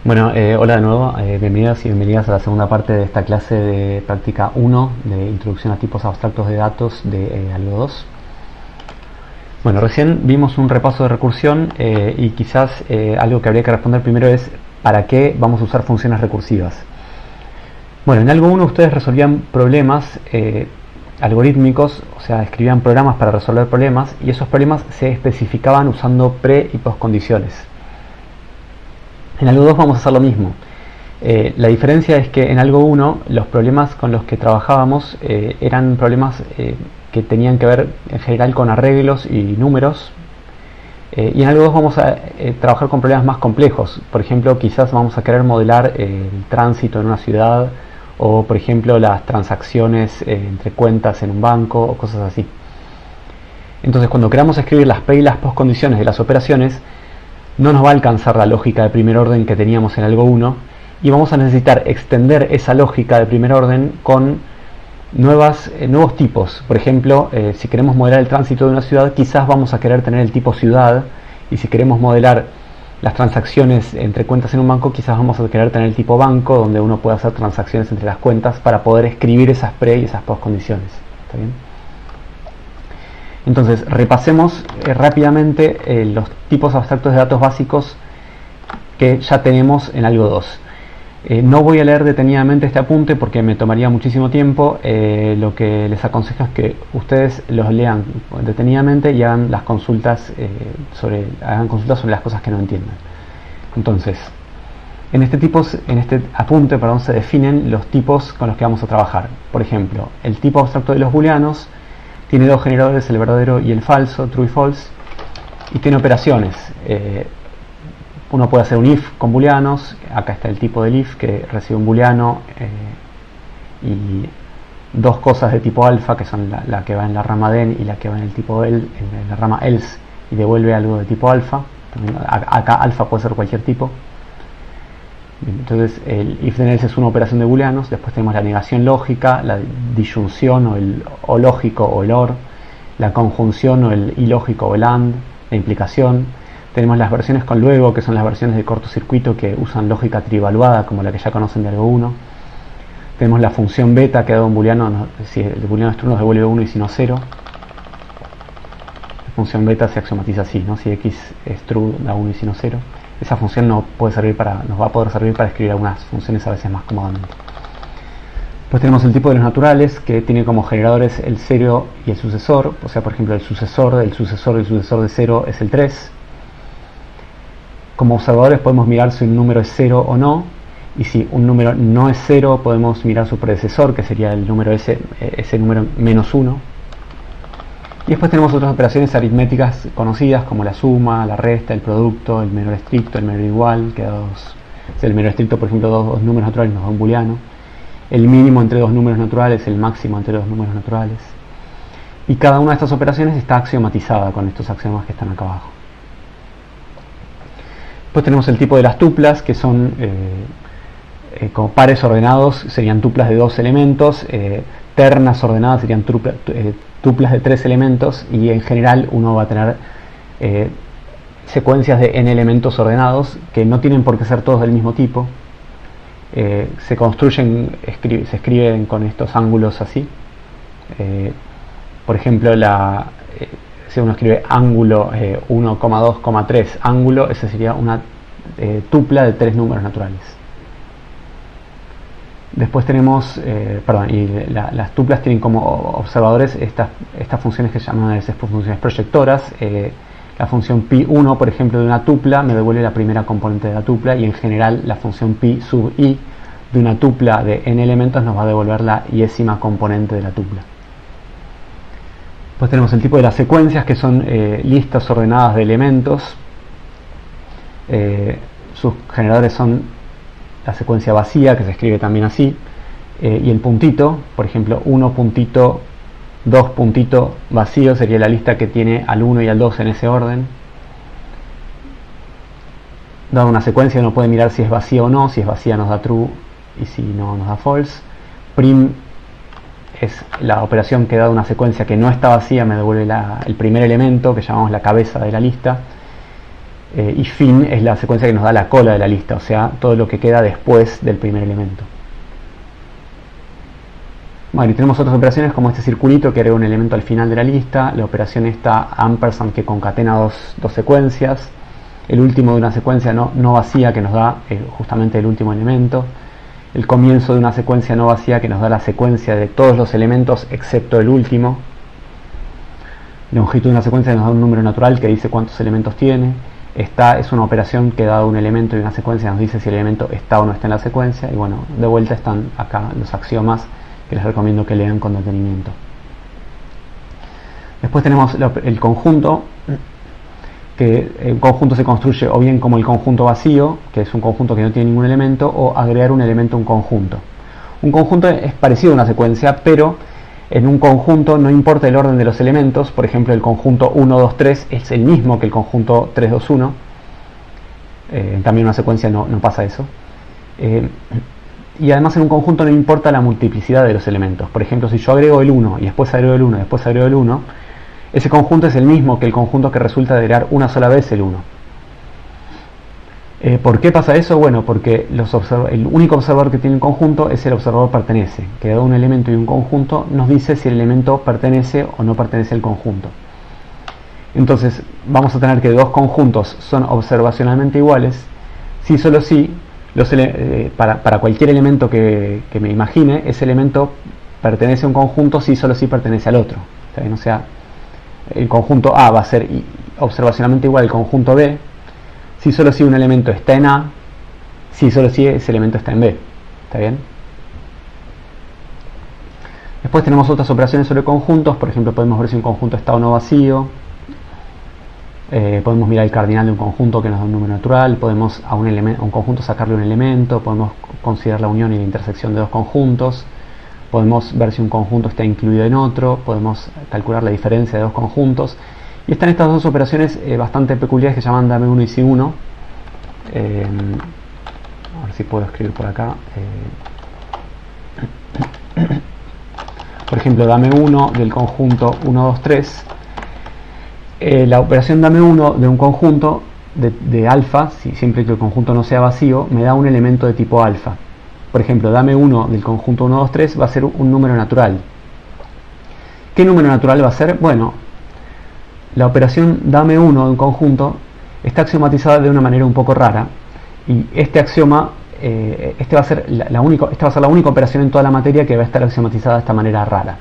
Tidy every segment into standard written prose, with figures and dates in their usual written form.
Bueno, hola de nuevo, bienvenidos y bienvenidas a la segunda parte de esta clase de práctica 1 de Introducción a tipos abstractos de datos de Algo 2. Bueno, recién vimos un repaso de recursión y quizás algo que habría que responder primero es ¿para qué vamos a usar funciones recursivas? Bueno, en Algo 1 ustedes resolvían problemas algorítmicos, o sea, escribían programas para resolver problemas y esos problemas se especificaban usando pre y postcondiciones. En Algo 2 vamos a hacer lo mismo. La diferencia es que en Algo 1 los problemas con los que trabajábamos eran problemas que tenían que ver en general con arreglos y números, y en Algo 2 vamos a trabajar con problemas más complejos. Por ejemplo, quizás vamos a querer modelar el tránsito en una ciudad, o por ejemplo las transacciones entre cuentas en un banco o cosas así. Entonces, cuando queramos escribir las pre y las postcondiciones de las operaciones, no nos va a alcanzar la lógica de primer orden que teníamos en Algo 1 y vamos a necesitar extender esa lógica de primer orden con nuevos tipos. Por ejemplo, si queremos modelar el tránsito de una ciudad, quizás vamos a querer tener el tipo ciudad, y si queremos modelar las transacciones entre cuentas en un banco, quizás vamos a querer tener el tipo banco, donde uno puede hacer transacciones entre las cuentas para poder escribir esas pre y esas postcondiciones. ¿Está bien? Entonces, repasemos rápidamente los tipos abstractos de datos básicos que ya tenemos en Algo 2. No voy a leer detenidamente este apunte porque me tomaría muchísimo tiempo. Lo que les aconsejo es que ustedes los lean detenidamente y hagan las consultas sobre las cosas que no entiendan. Entonces, en este apunte se definen los tipos con los que vamos a trabajar. Por ejemplo, el tipo abstracto de los booleanos tiene dos generadores, el verdadero y el falso, true y false, y tiene operaciones. Uno puede hacer un if con booleanos. Acá está el tipo del if, que recibe un booleano y dos cosas de tipo alfa, que son la que va en la rama den y la que va en el tipo en la rama else, y devuelve algo de tipo alfa. Acá alfa puede ser cualquier tipo. Bien, entonces el if then else es una operación de booleanos. Después tenemos la negación lógica, la disyunción o lógico o el or, la conjunción o el ilógico o el and, la implicación. Tenemos las versiones con luego, que son las versiones de cortocircuito que usan lógica trivaluada, como la que ya conocen de Algo 1. Tenemos la función beta, que da un booleano, si el booleano es true nos devuelve 1 y si no 0. La función beta se axiomatiza así, ¿no? Si x es true da 1 y si no 0. Esa función nos va a poder servir para escribir algunas funciones a veces más cómodamente. Después tenemos el tipo de los naturales, que tiene como generadores el 0 y el sucesor. O sea, por ejemplo, el sucesor del sucesor de 0 es el 3. Como observadores podemos mirar si un número es 0 o no, y si un número no es 0 podemos mirar su predecesor, que sería el número ese número menos 1. Y después tenemos otras operaciones aritméticas conocidas como la suma, la resta, el producto, el menor estricto, el menor igual, que el menor estricto, por ejemplo, dos números naturales nos da un booleano. El mínimo entre dos números naturales, el máximo entre dos números naturales. Y cada una de estas operaciones está axiomatizada con estos axiomas que están acá abajo. Después tenemos el tipo de las tuplas, que son como pares ordenados, serían tuplas de 2 elementos, ternas ordenadas serían tuplas de 3 elementos, y en general uno va a tener secuencias de n elementos ordenados, que no tienen por qué ser todos del mismo tipo. Se escriben con estos ángulos así. Por ejemplo, si uno escribe ángulo 1,2,3 ángulo, esa sería una tupla de 3 números naturales. Después tenemos, las tuplas tienen como observadores estas funciones que se llaman a veces funciones proyectoras. La función pi1, por ejemplo, de una tupla me devuelve la primera componente de la tupla, y en general la función pi sub i de una tupla de n elementos nos va a devolver la iésima componente de la tupla. Después tenemos el tipo de las secuencias, que son listas ordenadas de elementos. Sus generadores son la secuencia vacía, que se escribe también así, y el puntito, por ejemplo, 1 puntito 2 puntito vacío sería la lista que tiene al 1 y al 2 en ese orden. Dada una secuencia uno puede mirar si es vacía o no. Si es vacía nos da true y si no nos da false. Prim es la operación que dada una secuencia que no está vacía me devuelve el primer elemento, que llamamos la cabeza de la lista. y fin es la secuencia que nos da la cola de la lista, o sea, todo lo que queda después del primer elemento. Bueno, y tenemos otras operaciones como este circulito que agrega un elemento al final de la lista, la operación esta ampersand que concatena dos secuencias, el último de una secuencia no vacía que nos da justamente el último elemento, el comienzo de una secuencia no vacía que nos da la secuencia de todos los elementos excepto el último, longitud de una secuencia nos da un número natural que dice cuántos elementos tiene, esta es una operación que dado un elemento y una secuencia nos dice si el elemento está o no está en la secuencia, y bueno, de vuelta están acá los axiomas que les recomiendo que lean con detenimiento. Después tenemos el conjunto, que el conjunto se construye o bien como el conjunto vacío, que es un conjunto que no tiene ningún elemento, o agregar un elemento a un conjunto. Un conjunto es parecido a una secuencia, pero en un conjunto no importa el orden de los elementos. Por ejemplo, el conjunto 1, 2, 3 es el mismo que el conjunto 3, 2, 1. En cambio, en una secuencia no pasa eso. Y además en un conjunto no importa la multiplicidad de los elementos. Por ejemplo, si yo agrego el 1 y después agrego el 1 y después agrego el 1, ese conjunto es el mismo que el conjunto que resulta de agregar una sola vez el 1. ¿Por qué pasa eso? Bueno, porque el único observador que tiene el conjunto es el observador pertenece, que dado un elemento y un conjunto nos dice si el elemento pertenece o no pertenece al conjunto. Entonces vamos a tener que dos conjuntos son observacionalmente iguales si solo si para cualquier elemento que me imagine, ese elemento pertenece a un conjunto si solo si pertenece al otro. ¿Está bien? O sea, el conjunto A va a ser observacionalmente igual al conjunto B si solo si un elemento está en A, si solo si ese elemento está en B. ¿Está bien? Después tenemos otras operaciones sobre conjuntos. Por ejemplo, podemos ver si un conjunto está o no vacío. Podemos mirar el cardinal de un conjunto que nos da un número natural. Podemos a un conjunto sacarle un elemento. Podemos considerar la unión y la intersección de dos conjuntos. Podemos ver si un conjunto está incluido en otro. Podemos calcular la diferencia de dos conjuntos. Y están estas dos operaciones bastante peculiares que se llaman dame 1 y si 1. A ver si puedo escribir por acá. Por ejemplo, dame 1 del conjunto 1, 2, 3. La operación dame 1 de un conjunto de alfa, siempre que el conjunto no sea vacío, me da un elemento de tipo alfa. Por ejemplo, dame 1 del conjunto 1, 2, 3 va a ser un número natural. ¿Qué número natural va a ser? Bueno, la operación dame 1 de un conjunto está axiomatizada de una manera un poco rara, y este axioma esta va a ser la única operación en toda la materia que va a estar axiomatizada de esta manera rara.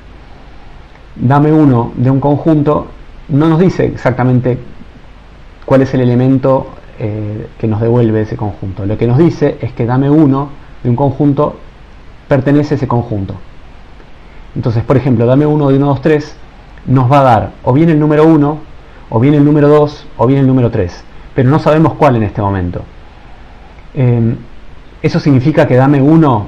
Dame 1 de un conjunto no nos dice exactamente cuál es el elemento que nos devuelve ese conjunto. Lo que nos dice es que dame 1 de un conjunto pertenece a ese conjunto. Entonces, por ejemplo, dame 1 de 1, 2, 3 nos va a dar o bien el número 1, o bien el número 2, o bien el número 3, pero no sabemos cuál en este momento. ¿Eso significa que dame 1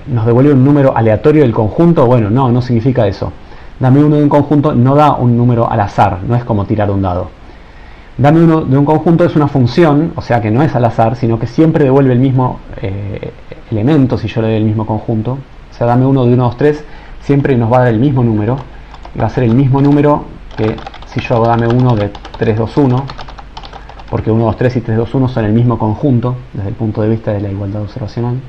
nos devuelve un número aleatorio del conjunto? Bueno, no significa eso. Dame 1 de un conjunto no da un número al azar, no es como tirar un dado. Dame 1 de un conjunto es una función, o sea que no es al azar, sino que siempre devuelve el mismo elemento si yo le doy el mismo conjunto. O sea, dame 1 de 1, 2, 3 siempre nos va a dar el mismo número, y va a ser el mismo número que si yo hago dame 1 de 3, 2, 1, porque 1, 2, 3 y 3, 2, 1 son el mismo conjunto desde el punto de vista de la igualdad observacional.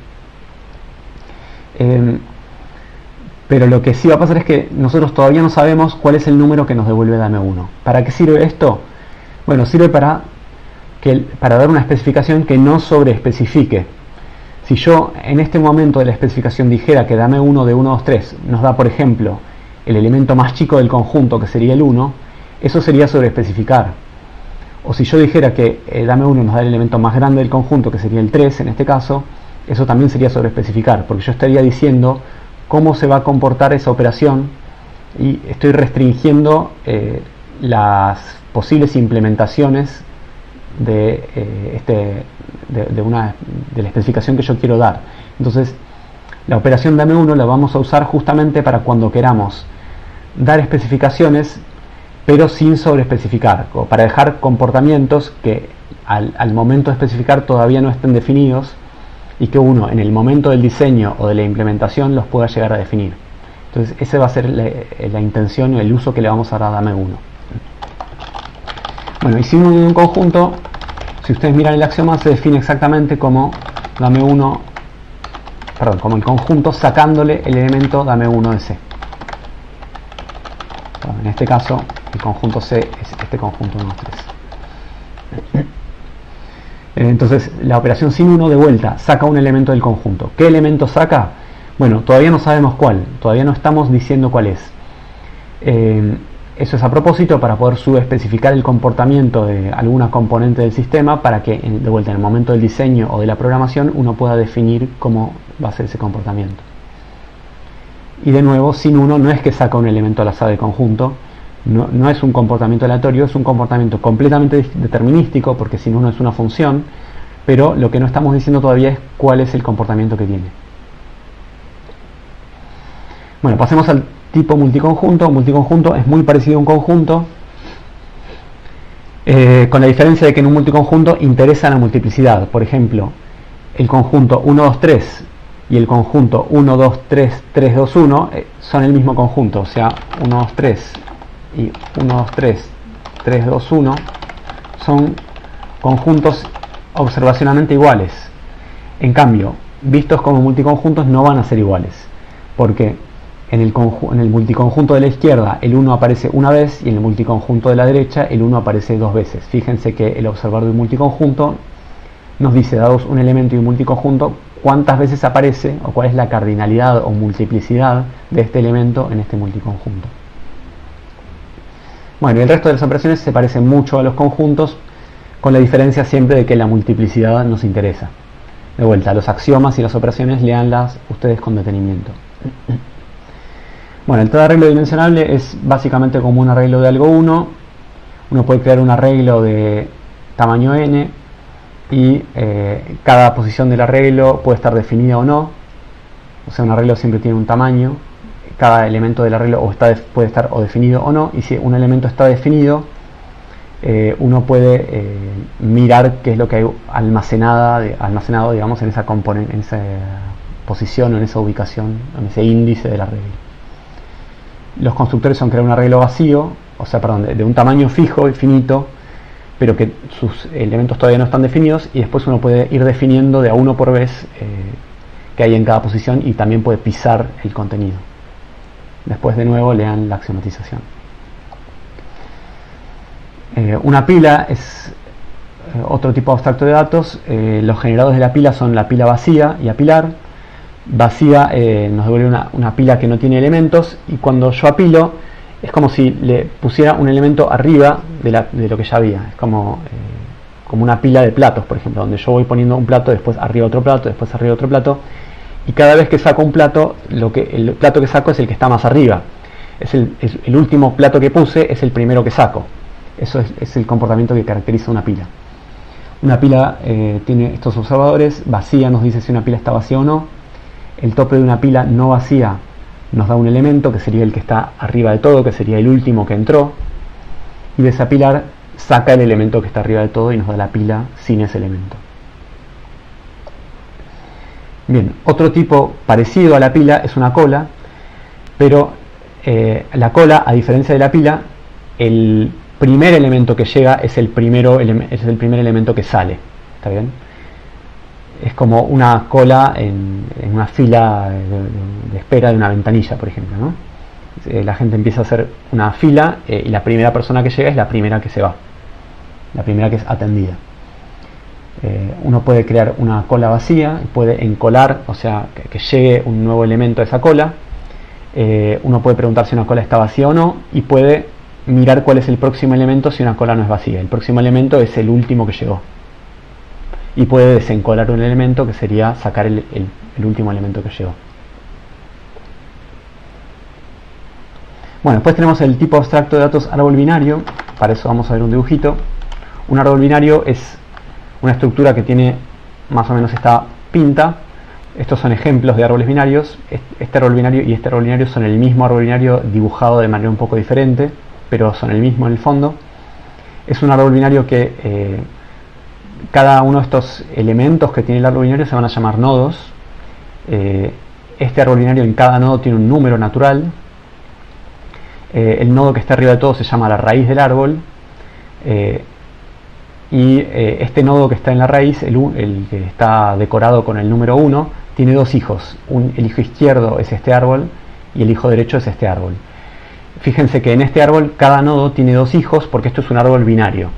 Pero lo que sí va a pasar es que nosotros todavía no sabemos cuál es el número que nos devuelve dame 1. ¿Para qué sirve esto? Bueno, sirve para dar una especificación que no sobreespecifique. Si yo en este momento de la especificación dijera que dame 1 de 1, 2, 3 nos da, por ejemplo, el elemento más chico del conjunto, que sería el 1, eso sería sobreespecificar. O si yo dijera que dame 1 nos da el elemento más grande del conjunto, que sería el 3 en este caso, eso también sería sobreespecificar, porque yo estaría diciendo cómo se va a comportar esa operación y estoy restringiendo las posibles implementaciones de la especificación que yo quiero dar. Entonces, la operación dame 1 la vamos a usar justamente para cuando queramos dar especificaciones, pero sin sobreespecificar, o para dejar comportamientos que al momento de especificar todavía no estén definidos, y que uno en el momento del diseño o de la implementación los pueda llegar a definir. Entonces ese va a ser la intención o el uso que le vamos a dar a dame 1. Bueno, y si uno de un conjunto si ustedes miran el axioma, se define exactamente como dame 1, perdón, como el conjunto sacándole el elemento dame 1 de C. Bueno, en este caso, el conjunto C es este conjunto 1, 2, 3. Entonces, la operación sin 1 de vuelta saca un elemento del conjunto. ¿Qué elemento saca? Bueno, todavía no sabemos cuál, todavía no estamos diciendo cuál es. Eso es a propósito para poder subespecificar el comportamiento de alguna componente del sistema para que, de vuelta, en el momento del diseño o de la programación, uno pueda definir cómo va a ser ese comportamiento. Y de nuevo, sin 1 no es que saca un elemento al azar del conjunto, no es un comportamiento aleatorio, es un comportamiento completamente determinístico, porque sin 1 es una función, pero lo que no estamos diciendo todavía es cuál es el comportamiento que tiene. Bueno, pasemos al tipo multiconjunto. Multiconjunto es muy parecido a un conjunto, con la diferencia de que en un multiconjunto interesa la multiplicidad. Por ejemplo, el conjunto 1, 2, 3 y el conjunto 1, 2, 3, 3, 2, 1 son el mismo conjunto, o sea, 1, 2, 3 y 1, 2, 3, 3, 2, 1 son conjuntos observacionalmente iguales. En cambio, vistos como multiconjuntos no van a ser iguales, porque en el multiconjunto de la izquierda el 1 aparece una vez y en el multiconjunto de la derecha el 1 aparece dos veces. Fíjense que el observador de un multiconjunto nos dice, dados un elemento y un multiconjunto, cuántas veces aparece o cuál es la cardinalidad o multiplicidad de este elemento en este multiconjunto. Bueno, y el resto de las operaciones se parecen mucho a los conjuntos, con la diferencia siempre de que la multiplicidad nos interesa. De vuelta, los axiomas y las operaciones léanlas ustedes con detenimiento. Bueno, el tal arreglo dimensionable es básicamente como un arreglo de algo 1. Uno puede crear un arreglo de tamaño n y cada posición del arreglo puede estar definida o no. O sea, un arreglo siempre tiene un tamaño. Cada elemento del arreglo puede estar o definido o no. Y si un elemento está definido, uno puede mirar qué es lo que hay almacenado, digamos, en esa posición o en esa ubicación, en ese índice del arreglo. Los constructores son crear un arreglo vacío, o sea, perdón, de un tamaño fijo y finito, pero que sus elementos todavía no están definidos, y después uno puede ir definiendo de a uno por vez que hay en cada posición, y también puede pisar el contenido. Después, de nuevo, lean la axiomatización. Una pila es otro tipo abstracto de datos. Los generados de la pila son la pila vacía y apilar. Vacía nos devuelve una pila que no tiene elementos, y cuando yo apilo es como si le pusiera un elemento arriba de lo que ya había. Es como una pila de platos, por ejemplo, donde yo voy poniendo un plato, después arriba otro plato, después arriba otro plato, y cada vez que saco un plato, el plato que saco es el que está más arriba. Es el último plato que puse es el primero que saco. Eso es el comportamiento que caracteriza una pila. Una pila tiene estos observadores. Vacía nos dice si una pila está vacía o no. El tope de una pila no vacía nos da un elemento que sería el que está arriba de todo, que sería el último que entró, y desapilar saca el elemento que está arriba de todo y nos da la pila sin ese elemento. Bien, otro tipo parecido a la pila es una cola, pero la cola, a diferencia de la pila, el primer elemento que llega es el primer elemento que sale. ¿Está bien? Es como una cola en una fila de espera de una ventanilla, por ejemplo, ¿no? La gente empieza a hacer una fila y la primera persona que llega es la primera que se va, la primera que es atendida. Uno puede crear una cola vacía, puede encolar, o sea, que llegue un nuevo elemento a esa cola. Uno puede preguntar si una cola está vacía o no, y puede mirar cuál es el próximo elemento si una cola no es vacía. El próximo elemento es el último que llegó. Y puede desencolar un elemento, que sería sacar el último elemento que llegó. Bueno, después tenemos el tipo abstracto de datos árbol binario. Para eso vamos a ver un dibujito. Un árbol binario es una estructura que tiene más o menos esta pinta. Estos son ejemplos de árboles binarios. Este árbol binario y este árbol binario son el mismo árbol binario dibujado de manera un poco diferente, pero son el mismo en el fondo. Es un árbol binario que cada uno de estos elementos que tiene el árbol binario se van a llamar nodos. Este árbol binario, en cada nodo tiene un número natural. El nodo que está arriba de todo se llama la raíz del árbol. y este nodo que está en la raíz, el que está decorado con el número 1, tiene dos hijos. El hijo izquierdo es este árbol y el hijo derecho es este árbol. Fíjense que en este árbol cada nodo tiene dos hijos porque esto es un árbol binario.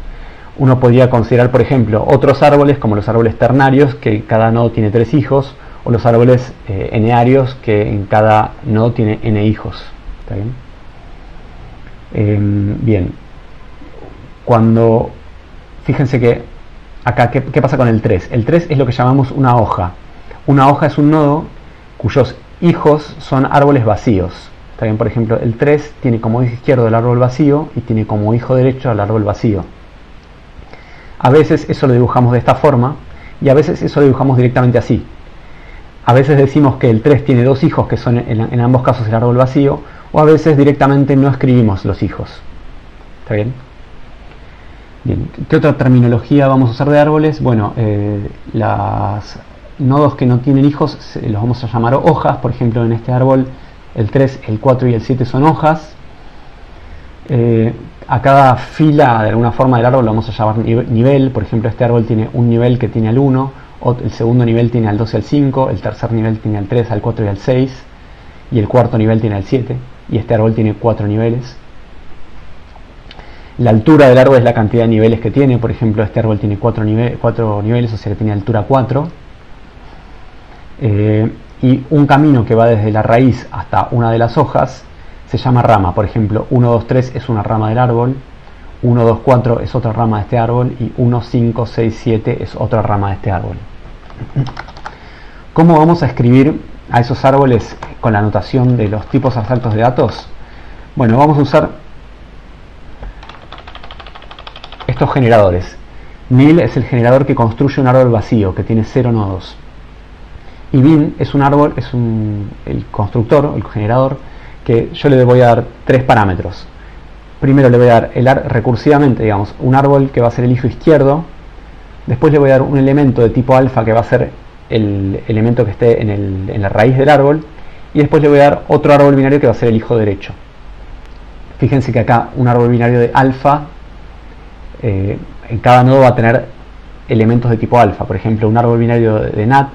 Uno podría considerar, por ejemplo, otros árboles como los árboles ternarios, que cada nodo tiene 3 hijos, o los árboles enearios, que en cada nodo tiene n hijos. ¿Está bien? Bien. Fíjense que acá, ¿qué pasa con el 3? El 3 es lo que llamamos una hoja. Una hoja es un nodo cuyos hijos son árboles vacíos. ¿Está bien? Por ejemplo, el 3 tiene como hijo izquierdo el árbol vacío y tiene como hijo derecho el árbol vacío. A veces eso lo dibujamos de esta forma y a veces eso lo dibujamos directamente así. A veces decimos que el 3 tiene dos hijos que son en ambos casos el árbol vacío, o a veces directamente no escribimos los hijos. ¿Está bien? Bien. ¿Qué otra terminología vamos a usar de árboles? Bueno, los nodos que no tienen hijos los vamos a llamar hojas. Por ejemplo, en este árbol el 3, el 4 y el 7 son hojas. A cada fila de alguna forma del árbol lo vamos a llamar nivel. Por ejemplo, este árbol tiene un nivel que tiene al 1, el segundo nivel tiene al 2 y al 5, el tercer nivel tiene al 3, al 4 y al 6, y el cuarto nivel tiene al 7, y este árbol tiene 4 niveles. La altura del árbol es la cantidad de niveles que tiene. Por ejemplo, este árbol tiene 4 niveles, o sea que tiene altura 4. Y un camino que va desde la raíz hasta una de las hojas se llama rama. Por ejemplo, 1, 2, 3 es una rama del árbol, 1, 2, 4 es otra rama de este árbol, y 1, 5, 6, 7 es otra rama de este árbol. ¿Cómo vamos a escribir a esos árboles con la notación de los tipos abstractos de datos? Bueno, vamos a usar estos generadores. Nil es el generador que construye un árbol vacío, que tiene 0 nodos. Y bin es el constructor, el generador, que yo le voy a dar 3 parámetros. Primero le voy a dar recursivamente, digamos, un árbol que va a ser el hijo izquierdo. Después le voy a dar un elemento de tipo alfa que va a ser el elemento que esté en la raíz del árbol. Y después le voy a dar otro árbol binario que va a ser el hijo derecho. Fíjense que acá un árbol binario de alfa, en cada nodo va a tener elementos de tipo alfa. Por ejemplo, un árbol binario de NAT,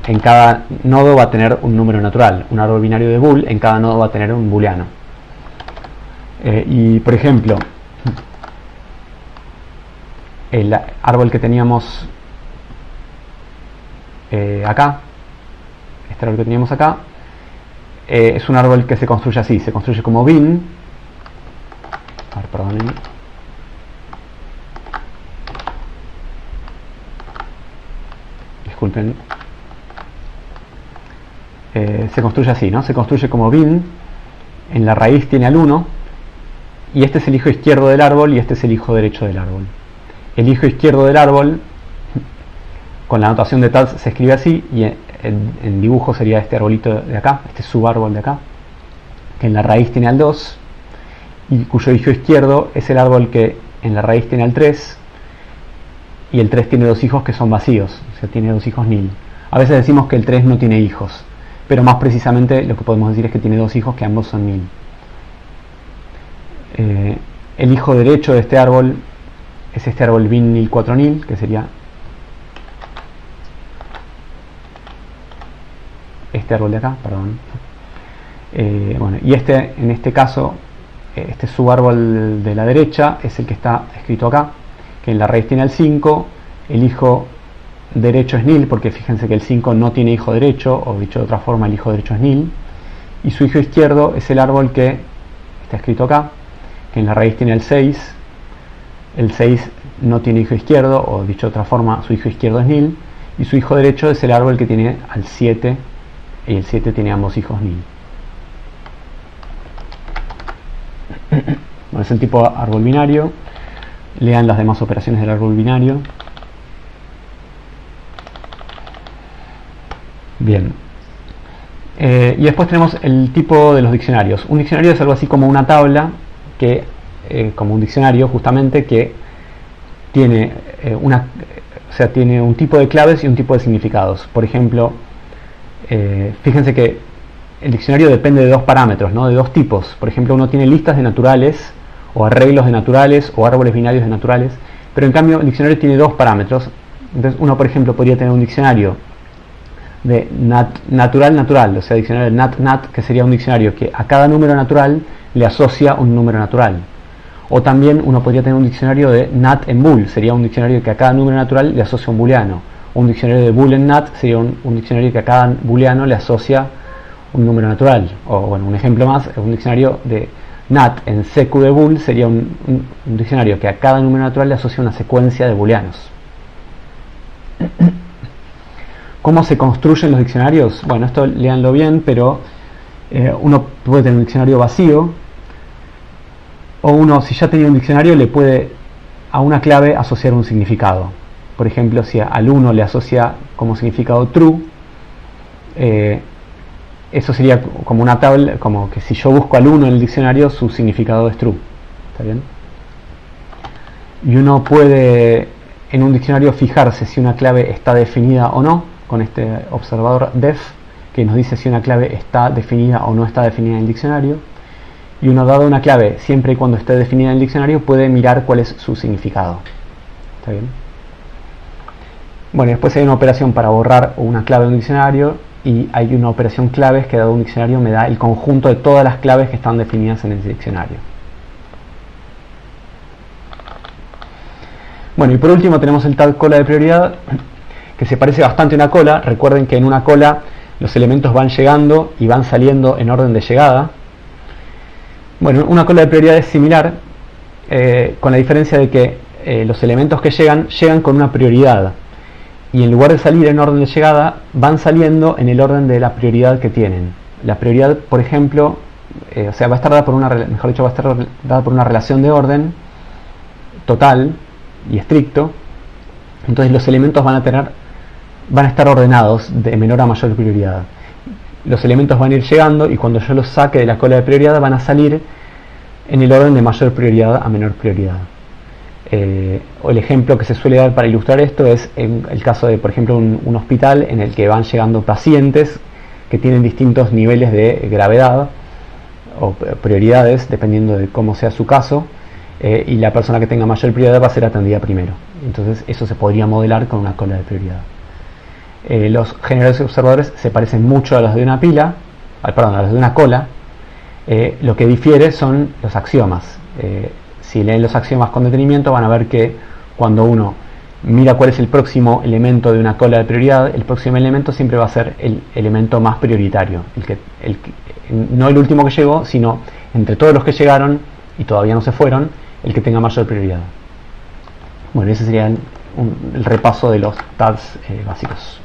en cada nodo va a tener un número natural. Un árbol binario de bool, en cada nodo va a tener un booleano. Y por ejemplo, el árbol que teníamos acá, este árbol que teníamos acá, es un árbol que se construye así, se construye como bin. A ver, perdonen. Disculpen. Se construye así, ¿no? Se construye como bin, en la raíz tiene al 1, y este es el hijo izquierdo del árbol y este es el hijo derecho del árbol. El hijo izquierdo del árbol, con la notación de tal, se escribe así, y en dibujo sería este arbolito de acá, este subárbol de acá, que en la raíz tiene al 2, y cuyo hijo izquierdo es el árbol que en la raíz tiene al 3, y el 3 tiene dos hijos que son vacíos, o sea, tiene dos hijos nil. A veces decimos que el 3 no tiene hijos, pero más precisamente lo que podemos decir es que tiene dos hijos que ambos son nil. El hijo derecho de este árbol es este árbol bin nil 4 nil, que sería este árbol de acá, perdón. Bueno, y en este caso, este subárbol de la derecha es el que está escrito acá, que en la raíz tiene el 5, el hijo derecho es nil, porque fíjense que el 5 no tiene hijo derecho, o dicho de otra forma, el hijo derecho es nil, y su hijo izquierdo es el árbol que está escrito acá, que en la raíz tiene el 6 no tiene hijo izquierdo, o dicho de otra forma, su hijo izquierdo es nil, y su hijo derecho es el árbol que tiene al 7, y el 7 tiene ambos hijos nil. Bueno, es el tipo árbol binario. Lean las demás operaciones del árbol binario. Bien. Y después tenemos el tipo de los diccionarios. Un diccionario es algo así como una tabla, como un diccionario justamente, que tiene tiene un tipo de claves y un tipo de significados. Por ejemplo, fíjense que el diccionario depende de dos parámetros, ¿no? De dos tipos. Por ejemplo, uno tiene listas de naturales o arreglos de naturales o árboles binarios de naturales, pero en cambio el diccionario tiene dos parámetros. Entonces uno, por ejemplo, podría tener un diccionario de natural, o sea, diccionario de nat, que sería un diccionario que a cada número natural le asocia un número natural. O también uno podría tener un diccionario de nat en bool, sería un diccionario que a cada número natural le asocia un booleano. O un diccionario de bool en nat sería un diccionario que a cada booleano le asocia un número natural. O bueno, un ejemplo más, un diccionario de nat en secu de bool sería un diccionario que a cada número natural le asocia una secuencia de booleanos. ¿Cómo se construyen los diccionarios? Bueno, esto léanlo bien, pero uno puede tener un diccionario vacío, o uno, si ya tenía un diccionario, le puede a una clave asociar un significado. Por ejemplo, si al 1 le asocia como significado true, eso sería como una tabla, como que si yo busco al 1 en el diccionario, su significado es true. ¿Está bien? Y uno puede en un diccionario fijarse si una clave está definida o no, con este observador def, que nos dice si una clave está definida o no está definida en el diccionario. Y uno, dado una clave, siempre y cuando esté definida en el diccionario, puede mirar cuál es su significado. ¿Está bien? Bueno, después hay una operación para borrar una clave de un diccionario, y hay una operación claves que, dado un diccionario, me da el conjunto de todas las claves que están definidas en ese diccionario. Bueno, y por último tenemos el tag cola de prioridad, que se parece bastante a una cola. Recuerden que en una cola los elementos van llegando y van saliendo en orden de llegada. Bueno, una cola de prioridad es similar, con la diferencia de que los elementos que llegan con una prioridad, y en lugar de salir en orden de llegada, van saliendo en el orden de la prioridad que tienen. La prioridad, por ejemplo, o sea, va a estar dada por una, mejor dicho, va a estar dada por una relación de orden total y estricto. Entonces los elementos van a estar ordenados de menor a mayor prioridad. Los elementos van a ir llegando, y cuando yo los saque de la cola de prioridad van a salir en el orden de mayor prioridad a menor prioridad. O el ejemplo que se suele dar para ilustrar esto es en el caso de, por ejemplo, un hospital en el que van llegando pacientes que tienen distintos niveles de gravedad o prioridades dependiendo de cómo sea su caso, y la persona que tenga mayor prioridad va a ser atendida primero. Entonces eso se podría modelar con una cola de prioridad. Los generadores observadores se parecen mucho a los de una pila, perdón, a los de una cola. Lo que difiere son los axiomas. Si leen los axiomas con detenimiento, van a ver que cuando uno mira cuál es el próximo elemento de una cola de prioridad, el próximo elemento siempre va a ser el elemento más prioritario, no el último que llegó, sino entre todos los que llegaron y todavía no se fueron, el que tenga mayor prioridad. Bueno, ese sería el repaso de los tags básicos.